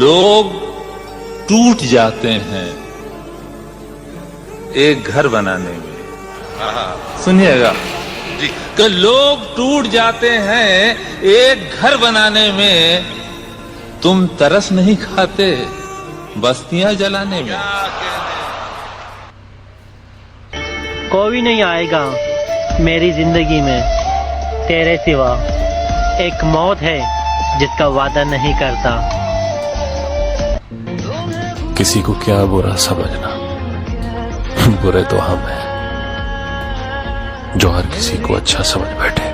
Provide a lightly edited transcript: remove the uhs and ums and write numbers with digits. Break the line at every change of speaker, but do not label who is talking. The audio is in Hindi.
लोग टूट जाते हैं एक घर बनाने में। सुनिएगा कि लोग टूट जाते हैं एक घर बनाने में, तुम तरस नहीं खाते बस्तियां जलाने में।
कोई नहीं आएगा मेरी जिंदगी में तेरे सिवा, एक मौत है जिसका वादा नहीं करता।
किसी को क्या बुरा समझना, बुरे तो हम हैं जो हर किसी को अच्छा समझ बैठे।